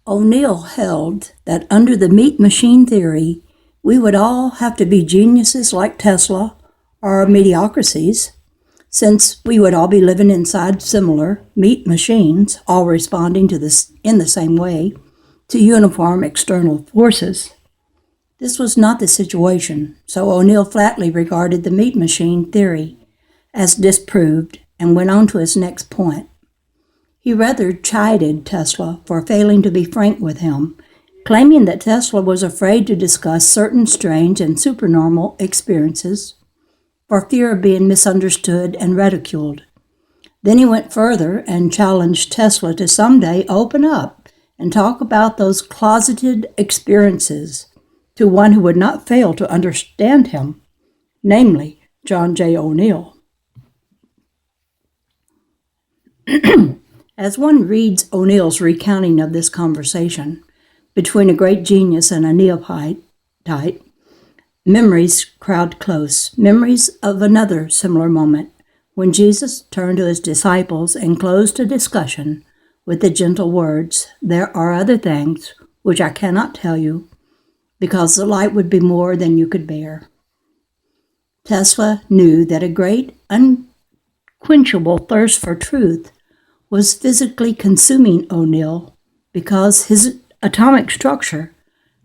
O'Neill held that under the meat machine theory, we would all have to be geniuses like Tesla or mediocrities, since we would all be living inside similar meat machines, all responding to this in the same way to uniform external forces. This was not the situation, so O'Neill flatly regarded the meat machine theory as disproved and went on to his next point. He rather chided Tesla for failing to be frank with him, claiming that Tesla was afraid to discuss certain strange and supernormal experiences for fear of being misunderstood and ridiculed. Then he went further and challenged Tesla to someday open up and talk about those closeted experiences to one who would not fail to understand him, namely John J. O'Neill. As one reads O'Neill's recounting of this conversation between a great genius and a neophyte, memories crowd close, memories of another similar moment when Jesus turned to his disciples and closed a discussion with the gentle words, "There are other things which I cannot tell you, because the light would be more than you could bear." Tesla knew that a great, unquenchable thirst for truth was physically consuming O'Neill because his atomic structure,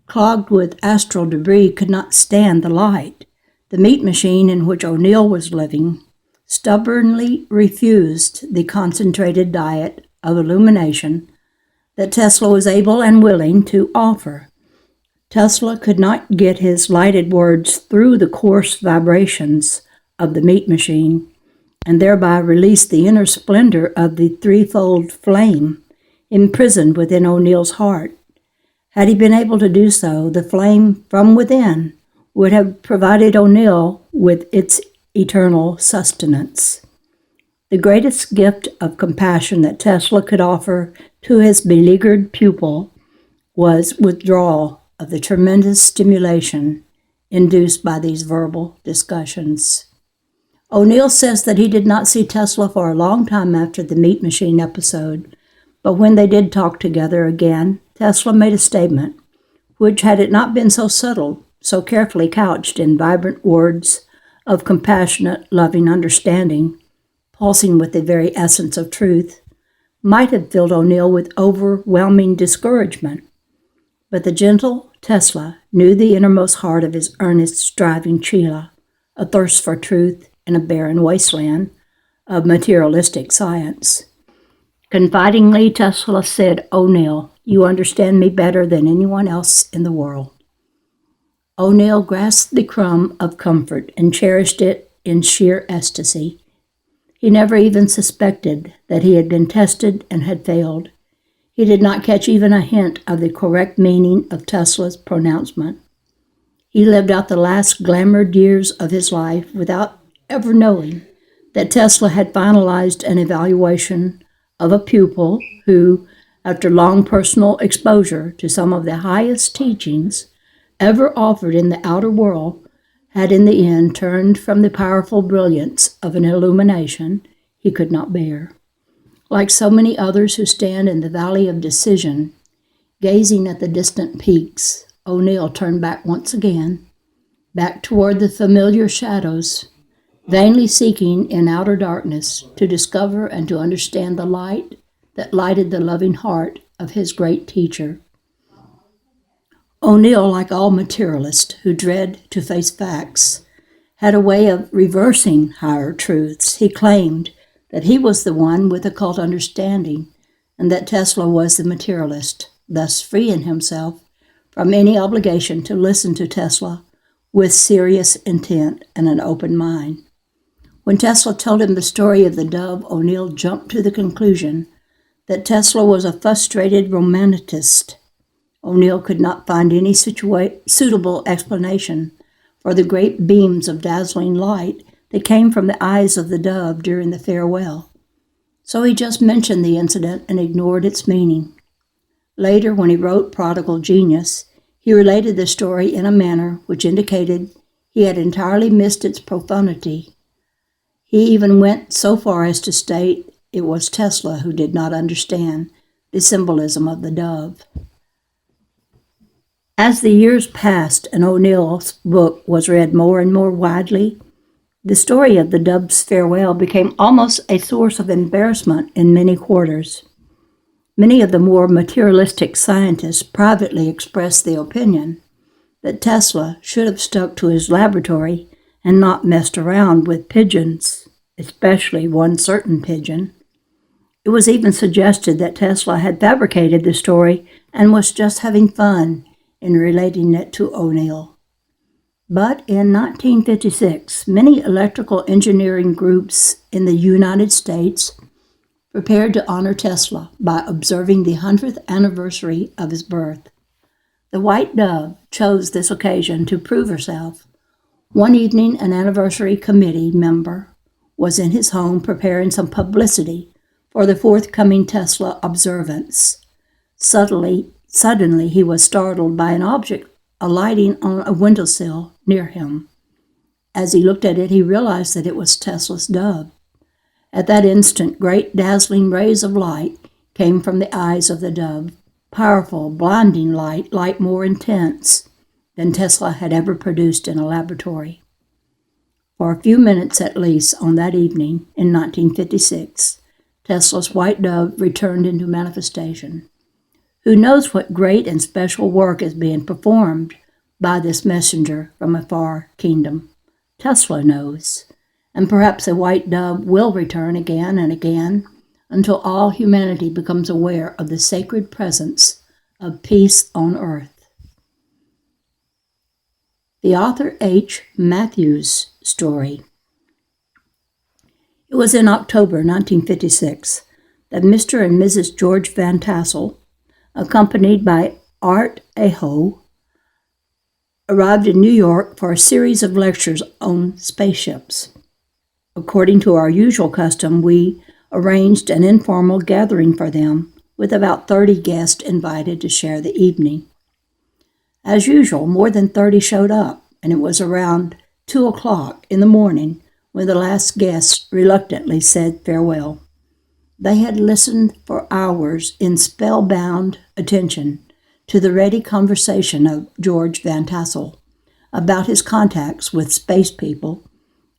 clogged with astral debris, could not stand the light. The meat machine in which O'Neill was living stubbornly refused the concentrated diet of illumination that Tesla was able and willing to offer. Tesla could not get his lighted words through the coarse vibrations of the meat machine, and thereby release the inner splendor of the threefold flame imprisoned within O'Neill's heart. Had he been able to do so, the flame from within would have provided O'Neill with its eternal sustenance. The greatest gift of compassion that Tesla could offer to his beleaguered pupil was withdrawal of the tremendous stimulation induced by these verbal discussions. O'Neill says that he did not see Tesla for a long time after the meat machine episode, but when they did talk together again, Tesla made a statement, which, had it not been so subtle, so carefully couched in vibrant words of compassionate, loving understanding, pulsing with the very essence of truth, might have filled O'Neill with overwhelming discouragement. But the gentle Tesla knew the innermost heart of his earnest, striving Chela, a thirst for truth in a barren wasteland of materialistic science. Confidingly, Tesla said, "O'Neill, you understand me better than anyone else in the world." O'Neill grasped the crumb of comfort and cherished it in sheer ecstasy. He never even suspected that he had been tested and had failed. He did not catch even a hint of the correct meaning of Tesla's pronouncement. He lived out the last glamoured years of his life without ever knowing that Tesla had finalized an evaluation of a pupil who, after long personal exposure to some of the highest teachings ever offered in the outer world, had in the end turned from the powerful brilliance of an illumination he could not bear. Like so many others who stand in the valley of decision, gazing at the distant peaks, O'Neill turned back once again, back toward the familiar shadows, vainly seeking in outer darkness to discover and to understand the light that lighted the loving heart of his great teacher. O'Neill, like all materialists who dread to face facts, had a way of reversing higher truths. He claimed that he was the one with occult understanding and that Tesla was the materialist, thus freeing himself from any obligation to listen to Tesla with serious intent and an open mind. When Tesla told him the story of the dove, O'Neill jumped to the conclusion that Tesla was a frustrated romanticist. O'Neill could not find any suitable explanation for the great beams of dazzling light that came from the eyes of the dove during the farewell. So he just mentioned the incident and ignored its meaning. Later, when he wrote Prodigal Genius, he related the story in a manner which indicated he had entirely missed its profundity. He even went so far as to state it was Tesla who did not understand the symbolism of the dove. As the years passed and O'Neill's book was read more and more widely, the story of the dove's farewell became almost a source of embarrassment in many quarters. Many of the more materialistic scientists privately expressed the opinion that Tesla should have stuck to his laboratory and not messed around with pigeons, especially one certain pigeon. It was even suggested that Tesla had fabricated the story and was just having fun in relating it to O'Neill. But in 1956, many electrical engineering groups in the United States prepared to honor Tesla by observing the 100th anniversary of his birth. The White Dove chose this occasion to prove herself. One evening, an anniversary committee member was in his home preparing some publicity for the forthcoming Tesla observance. Suddenly, he was startled by an object alighting on a windowsill near him. As he looked at it, he realized that it was Tesla's dove. At that instant, great dazzling rays of light came from the eyes of the dove, powerful, blinding light more intense than Tesla had ever produced in a laboratory. For a few minutes at least on that evening in 1956, Tesla's white dove returned into manifestation. Who knows what great and special work is being performed by this messenger from a far kingdom? Tesla knows, and perhaps a white dove will return again and again until all humanity becomes aware of the sacred presence of peace on earth. The author H. Matthews story. It was in October 1956 that Mr. and Mrs. George Van Tassel, accompanied by Art Aho, arrived in New York for a series of lectures on spaceships. According to our usual custom, we arranged an informal gathering for them with about 30 guests invited to share the evening. As usual, more than 30 showed up, and it was around 2 o'clock in the morning when the last guest reluctantly said farewell. They had listened for hours in spellbound attention to the ready conversation of George Van Tassel about his contacts with space people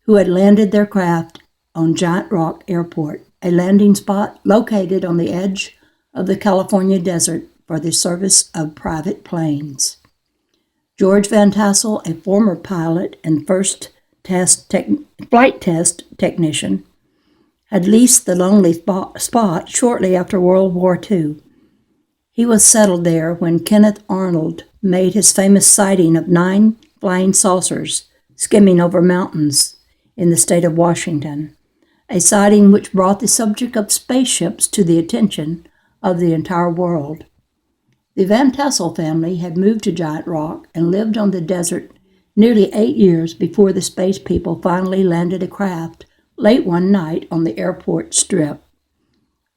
who had landed their craft on Giant Rock Airport, a landing spot located on the edge of the California desert for the service of private planes. George Van Tassel, a former pilot and first flight test technician, had leased the lonely spot shortly after World War II. He was settled there when Kenneth Arnold made his famous sighting of 9 flying saucers skimming over mountains in the state of Washington, a sighting which brought the subject of spaceships to the attention of the entire world. The Van Tassel family had moved to Giant Rock and lived on the desert nearly 8 years before the space people finally landed a craft late one night on the airport strip.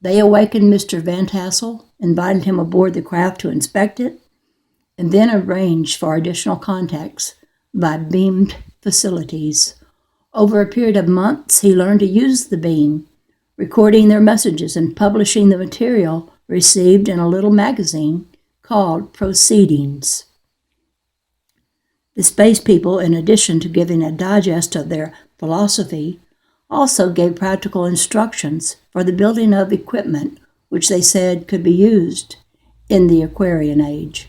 They awakened Mr. Van Tassel, invited him aboard the craft to inspect it, and then arranged for additional contacts by beamed facilities. Over a period of months, he learned to use the beam, recording their messages and publishing the material received in a little magazine called Proceedings. The space people, in addition to giving a digest of their philosophy, also gave practical instructions for the building of equipment which they said could be used in the Aquarian age.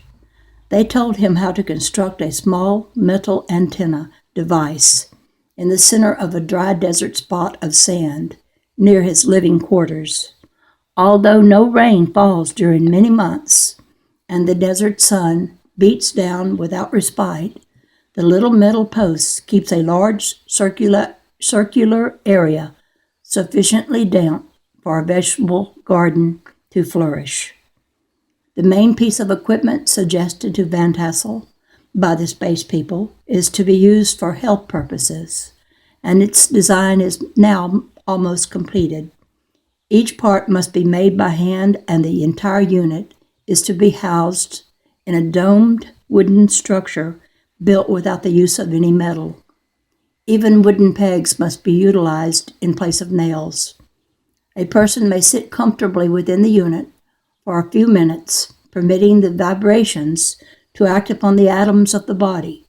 They told him how to construct a small metal antenna device in the center of a dry desert spot of sand near his living quarters. Although no rain falls during many months and the desert sun beats down without respite, the little metal post keeps a large circular area sufficiently damp for a vegetable garden to flourish. The main piece of equipment suggested to Van Tassel by the space people is to be used for health purposes, and its design is now almost completed. Each part must be made by hand, and the entire unit is to be housed in a domed wooden structure built without the use of any metal. Even wooden pegs must be utilized in place of nails. A person may sit comfortably within the unit for a few minutes, permitting the vibrations to act upon the atoms of the body.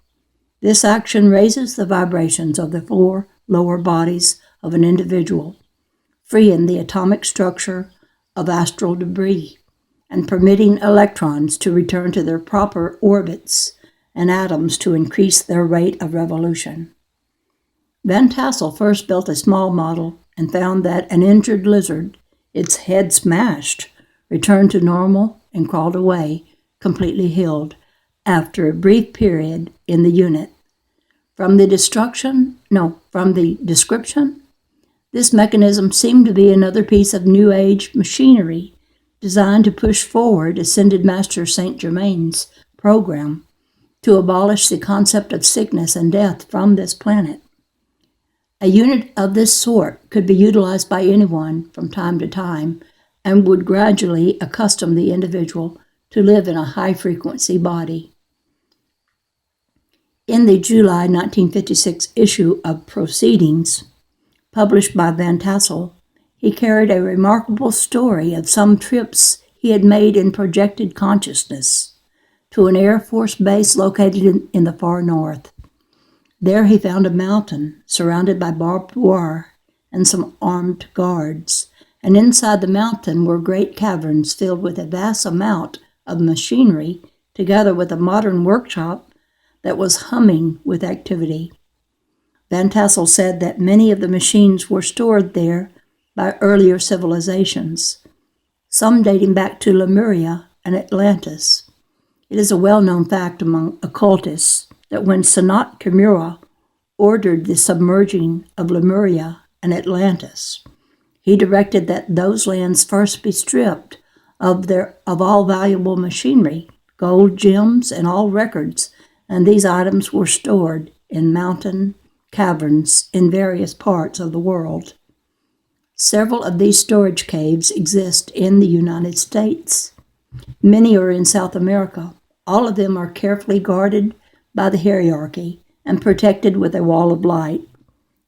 This action raises the vibrations of the 4 lower bodies of an individual, freeing the atomic structure of astral debris and permitting electrons to return to their proper orbits and atoms to increase their rate of revolution. Van Tassel first built a small model and found that an injured lizard, its head smashed, returned to normal and crawled away, completely healed, after a brief period in the unit. From the description, this mechanism seemed to be another piece of New Age machinery designed to push forward Ascended Master Saint Germain's program to abolish the concept of sickness and death from this planet. A unit of this sort could be utilized by anyone from time to time and would gradually accustom the individual to live in a high-frequency body. In the July 1956 issue of Proceedings, published by Van Tassel, he carried a remarkable story of some trips he had made in projected consciousness to an Air Force base located in the far north. There he found a mountain surrounded by barbed wire and some armed guards, and inside the mountain were great caverns filled with a vast amount of machinery, together with a modern workshop that was humming with activity. Van Tassel said that many of the machines were stored there by earlier civilizations, some dating back to Lemuria and Atlantis. It is a well-known fact among occultists that when Sanat Kumara ordered the submerging of Lemuria and Atlantis, he directed that those lands first be stripped of all valuable machinery, gold, gems, and all records, and these items were stored in mountain caverns in various parts of the world. Several of these storage caves exist in the United States. Many are in South America. All of them are carefully guarded by the hierarchy and protected with a wall of light.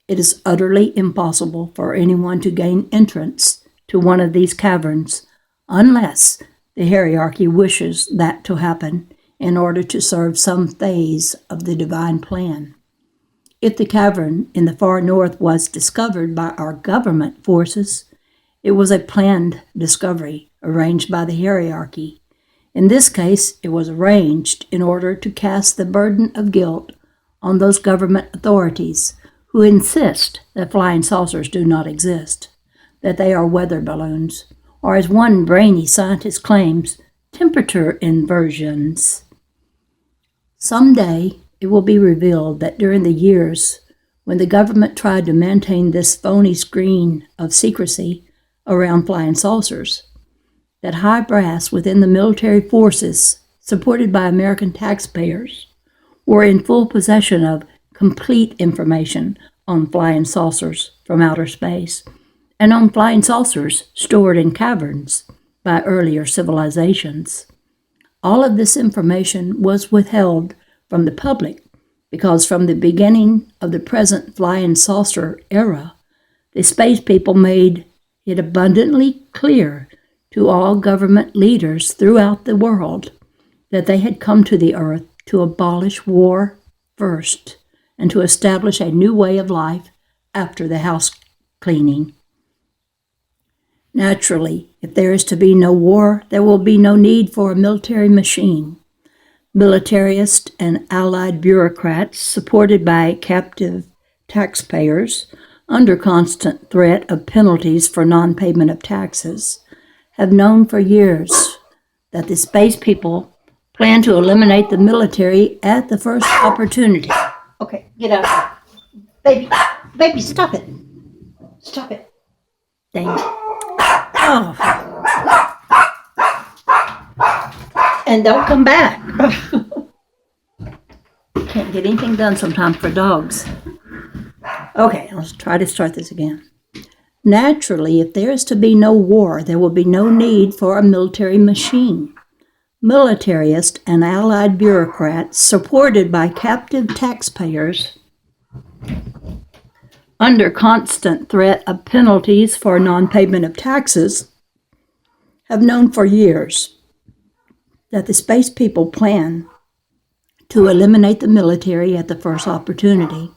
It is utterly impossible for anyone to gain entrance to one of these caverns unless the hierarchy wishes that to happen in order to serve some phase of the divine plan. If the cavern in the far north was discovered by our government forces, it was a planned discovery arranged by the hierarchy. In this case, it was arranged in order to cast the burden of guilt on those government authorities who insist that flying saucers do not exist, that they are weather balloons, or as one brainy scientist claims, temperature inversions. Someday, it will be revealed that during the years when the government tried to maintain this phony screen of secrecy around flying saucers, that high brass within the military forces, supported by American taxpayers, were in full possession of complete information on flying saucers from outer space and on flying saucers stored in caverns by earlier civilizations. All of this information was withheld from the public because from the beginning of the present flying saucer era, the space people made it abundantly clear to all government leaders throughout the world that they had come to the earth to abolish war first and to establish a new way of life after the house cleaning. Naturally, if there is to be no war, there will be no need for a military machine. Militarist and allied bureaucrats, supported by captive taxpayers, under constant threat of penalties for non-payment of taxes, have known for years that the space people plan to eliminate the military at the first opportunity. Okay, get out of here. Baby, stop it. Stop it. Dang it. Oh. And don't come back. Can't get anything done sometimes for dogs. Okay, let's try to start this again. Naturally, if there is to be no war, there will be no need for a military machine. Militarist and allied bureaucrats, supported by captive taxpayers, under constant threat of penalties for non-payment of taxes, have known for years that the space people plan to eliminate the military at the first opportunity.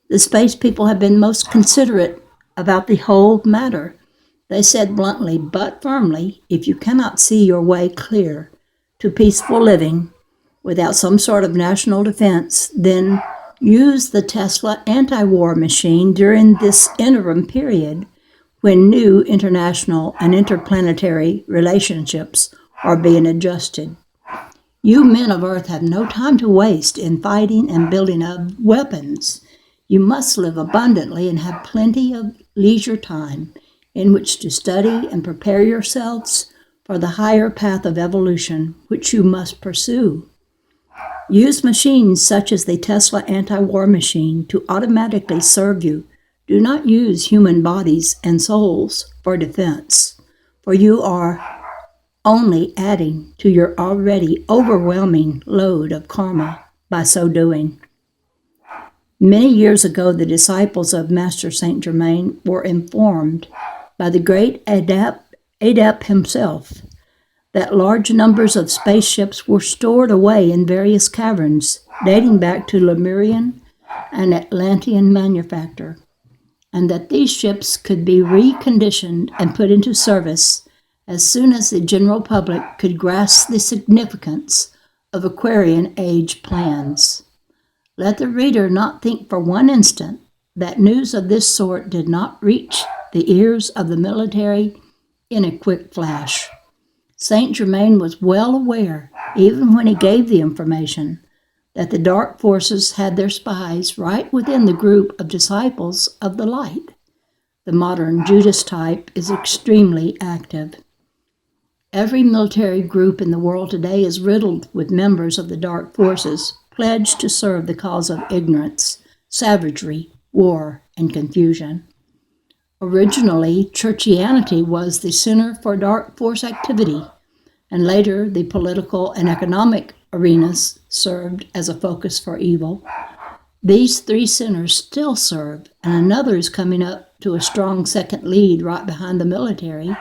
The space people have been most considerate about the whole matter. They said bluntly but firmly, if you cannot see your way clear to peaceful living without some sort of national defense, then use the Tesla anti-war machine during this interim period when new international and interplanetary relationships are being adjusted. You men of Earth have no time to waste in fighting and building up weapons. You must live abundantly and have plenty of leisure time in which to study and prepare yourselves for the higher path of evolution which you must pursue. Use machines such as the Tesla anti-war machine to automatically serve you. Do not use human bodies and souls for defense, for you are only adding to your already overwhelming load of karma by so doing. Many years ago, the disciples of Master Saint Germain were informed by the great adept himself that large numbers of spaceships were stored away in various caverns dating back to Lemurian and Atlantean manufacture, and that these ships could be reconditioned and put into service as soon as the general public could grasp the significance of Aquarian age plans. Let the reader not think for one instant that news of this sort did not reach the ears of the military in a quick flash. Saint Germain was well aware, even when he gave the information, that the dark forces had their spies right within the group of disciples of the light. The modern Judas type is extremely active. Every military group in the world today is riddled with members of the dark forces pledged to serve the cause of ignorance, savagery, war, and confusion. Originally, churchianity was the center for dark force activity, and later the political and economic arenas served as a focus for evil. These three centers still serve, and another is coming up to a strong second lead right behind the military,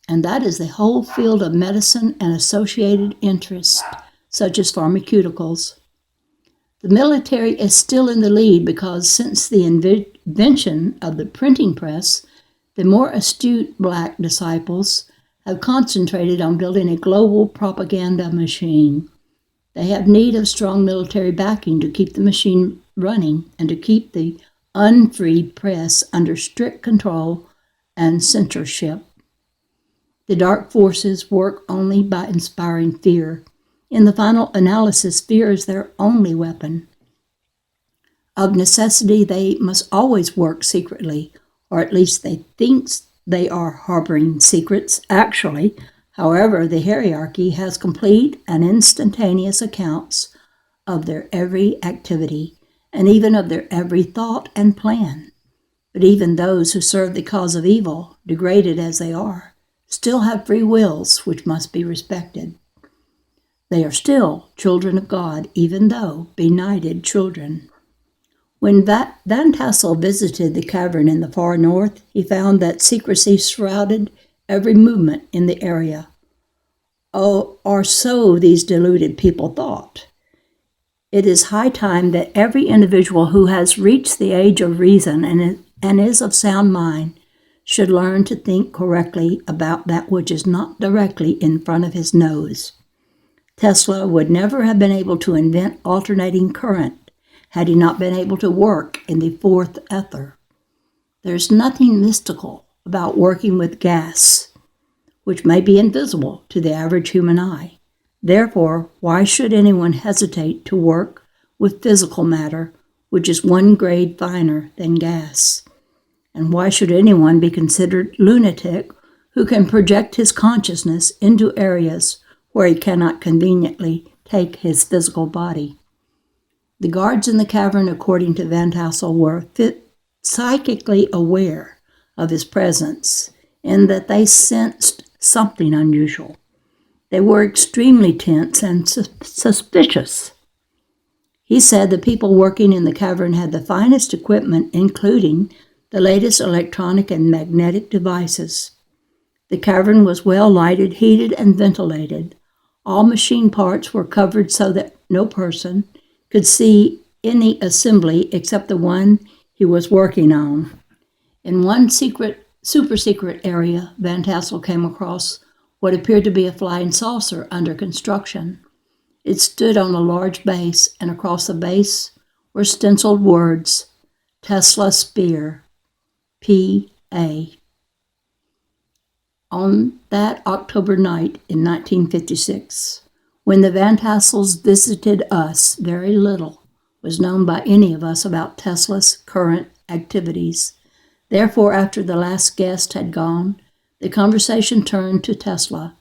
and that is the whole field of medicine and associated interests, such as pharmaceuticals. The military is still in the lead because since the invention of the printing press, the more astute black disciples have concentrated on building a global propaganda machine. They have need of strong military backing to keep the machine running and to keep the unfree press under strict control and censorship. The dark forces work only by inspiring fear. In the final analysis, fear is their only weapon. Of necessity, they must always work secretly, or at least they think they are harboring secrets. Actually, however, the hierarchy has complete and instantaneous accounts of their every activity, and even of their every thought and plan. But even those who serve the cause of evil, degraded as they are, still have free wills which must be respected. They are still children of God, even though benighted children. When Van Tassel visited the cavern in the far north, he found that secrecy shrouded every movement in the area. Or so these deluded people thought. It is high time that every individual who has reached the age of reason and is of sound mind should learn to think correctly about that which is not directly in front of his nose. Tesla would never have been able to invent alternating current had he not been able to work in the fourth ether. There's nothing mystical about working with gas, which may be invisible to the average human eye. Therefore, why should anyone hesitate to work with physical matter, which is one grade finer than gas? And why should anyone be considered lunatic who can project his consciousness into areas where he cannot conveniently take his physical body? The guards in the cavern, according to Van Tassel, were psychically aware of his presence in that they sensed something unusual. They were extremely tense and suspicious. He said the people working in the cavern had the finest equipment, including the latest electronic and magnetic devices. The cavern was well lighted, heated, and ventilated. All machine parts were covered so that no person could see any assembly except the one he was working on. In one super secret area, Van Tassel came across what appeared to be a flying saucer under construction. It stood on a large base, and across the base were stenciled words, Tesla Spear, P.A. On that October night in 1956, when the Van Tassels visited us, very little was known by any of us about Tesla's current activities. Therefore, after the last guest had gone, the conversation turned to Tesla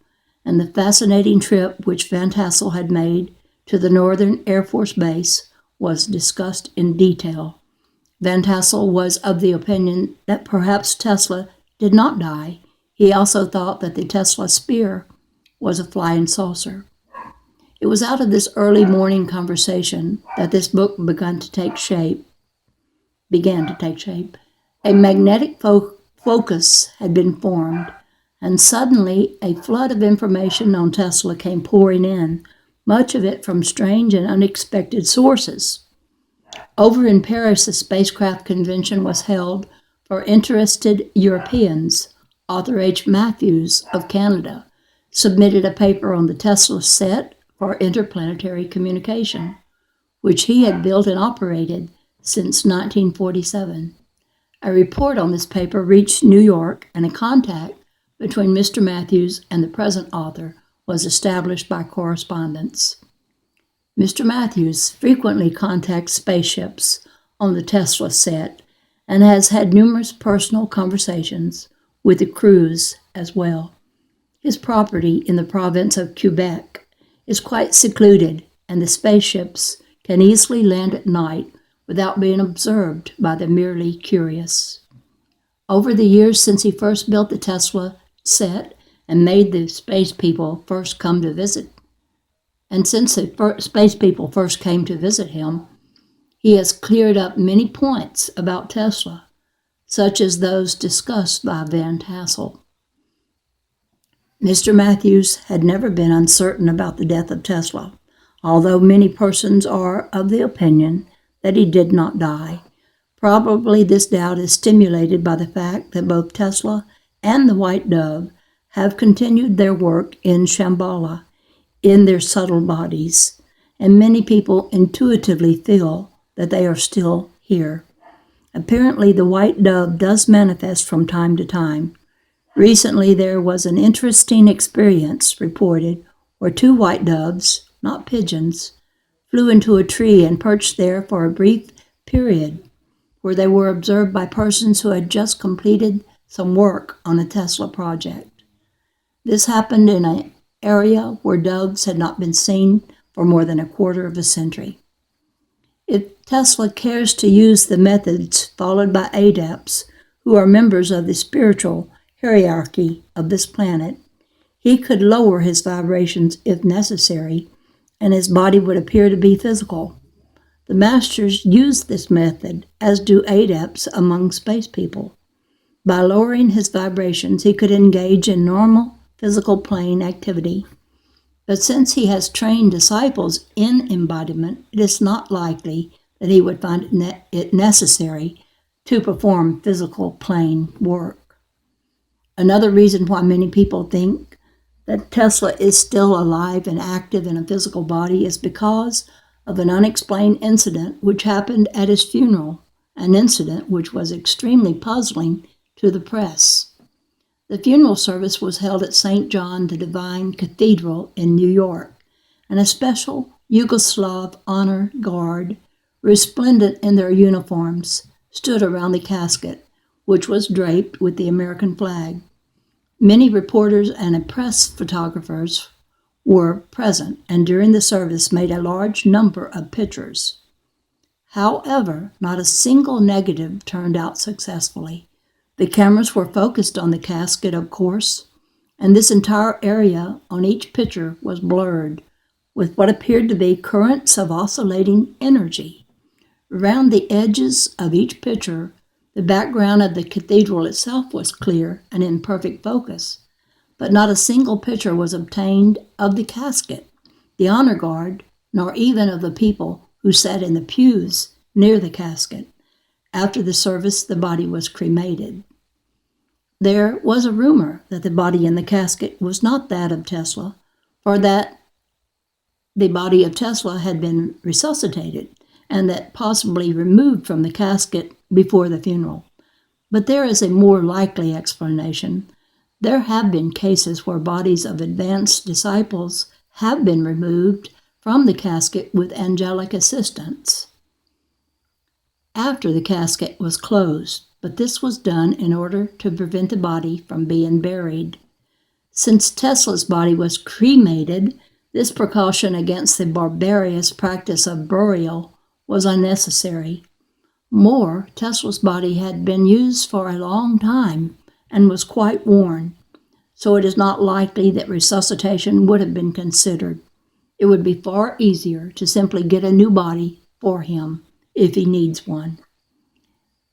and the fascinating trip which Van Tassel had made to the Northern Air Force Base was discussed in detail. Van Tassel was of the opinion that perhaps Tesla did not die. He also thought that the Tesla Spear was a flying saucer. It was out of this early morning conversation that this book began to take shape. A magnetic focus had been formed, and suddenly a flood of information on Tesla came pouring in, much of it from strange and unexpected sources. Over in Paris, a spacecraft convention was held for interested Europeans. Author H. Matthews of Canada submitted a paper on the Tesla set for interplanetary communication, which he had built and operated since 1947. A report on this paper reached New York, and a contact between Mr. Matthews and the present author was established by correspondence. Mr. Matthews frequently contacts spaceships on the Tesla set and has had numerous personal conversations with the crews as well. His property in the province of Quebec is quite secluded, and the spaceships can easily land at night without being observed by the merely curious. Over the years since he first built the Tesla set and made the space people first come to visit, and since the space people first came to visit him, he has cleared up many points about Tesla, such as those discussed by Van Tassel. Mr. Matthews had never been uncertain about the death of Tesla, although many persons are of the opinion that he did not die. Probably this doubt is stimulated by the fact that both Tesla and the White Dove have continued their work in Shambhala in their subtle bodies, and many people intuitively feel that they are still here. Apparently, the White Dove does manifest from time to time. Recently, there was an interesting experience reported where two white doves, not pigeons, flew into a tree and perched there for a brief period, where they were observed by persons who had just completed some work on a Tesla project. This happened in an area where doves had not been seen for more than a quarter of a century. If Tesla cares to use the methods followed by adepts who are members of the spiritual hierarchy of this planet, he could lower his vibrations if necessary, and his body would appear to be physical. The masters use this method, as do adepts among space people. By lowering his vibrations, he could engage in normal physical plane activity. But since he has trained disciples in embodiment, it is not likely that he would find it necessary to perform physical plane work. Another reason why many people think that Tesla is still alive and active in a physical body is because of an unexplained incident which happened at his funeral, an incident which was extremely puzzling to the press. The funeral service was held at St. John the Divine Cathedral in New York, and a special Yugoslav honor guard, resplendent in their uniforms, stood around the casket, which was draped with the American flag. Many reporters and press photographers were present, and during the service made a large number of pictures. However, not a single negative turned out successfully. The cameras were focused on the casket, of course, and this entire area on each picture was blurred with what appeared to be currents of oscillating energy. Around the edges of each picture, the background of the cathedral itself was clear and in perfect focus, but not a single picture was obtained of the casket, the honor guard, nor even of the people who sat in the pews near the casket. After the service, the body was cremated. There was a rumor that the body in the casket was not that of Tesla, for that the body of Tesla had been resuscitated and that possibly removed from the casket before the funeral. But there is a more likely explanation. There have been cases where bodies of advanced disciples have been removed from the casket with angelic assistance after the casket was closed, but this was done in order to prevent the body from being buried. Since Tesla's body was cremated, this precaution against the barbarous practice of burial was unnecessary. More, Tesla's body had been used for a long time and was quite worn, so it is not likely that resuscitation would have been considered. It would be far easier to simply get a new body for him if he needs one.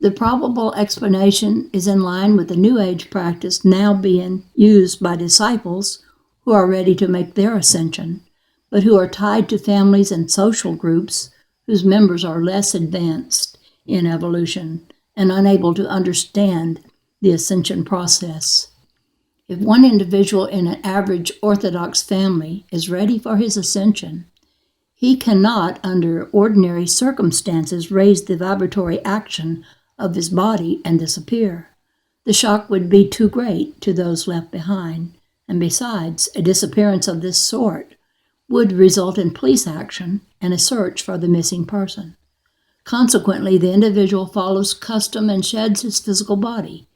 The probable explanation is in line with the New Age practice now being used by disciples who are ready to make their ascension, but who are tied to families and social groups whose members are less advanced in evolution and unable to understand the ascension process. If one individual in an average Orthodox family is ready for his ascension, he cannot, under ordinary circumstances, raise the vibratory action of his body and disappear. The shock would be too great to those left behind, and besides, a disappearance of this sort would result in police action and a search for the missing person. Consequently, the individual follows custom and sheds his physical body.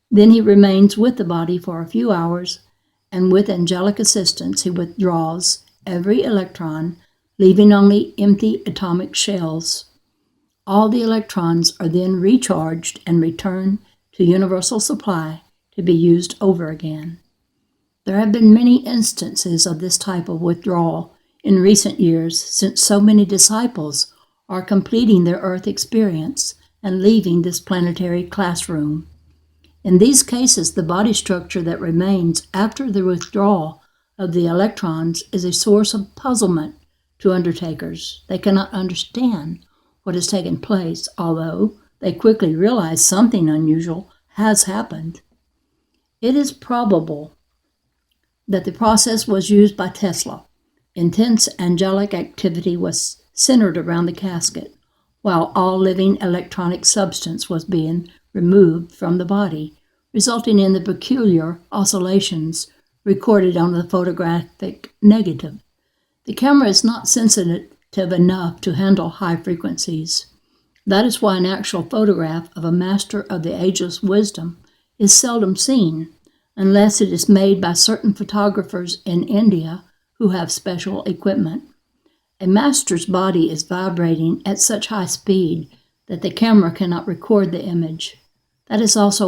Then he remains with the body for a few hours, and with angelic assistance he withdraws every electron, leaving only empty atomic shells. All the electrons are then recharged and returned to universal supply to be used over again. There have been many instances of this type of withdrawal in recent years, since so many disciples are completing their Earth experience and leaving this planetary classroom. In these cases, the body structure that remains after the withdrawal of the electrons is a source of puzzlement to undertakers. They cannot understand what has taken place, although they quickly realize something unusual has happened. It is probable that the process was used by Tesla. Intense angelic activity was centered around the casket, while all living electronic substance was being removed from the body, resulting in the peculiar oscillations recorded on the photographic negative. The camera is not sensitive enough to handle high frequencies. That is why an actual photograph of a master of the ageless wisdom is seldom seen, unless it is made by certain photographers in India who have special equipment. A master's body is vibrating at such high speed that the camera cannot record the image. That is also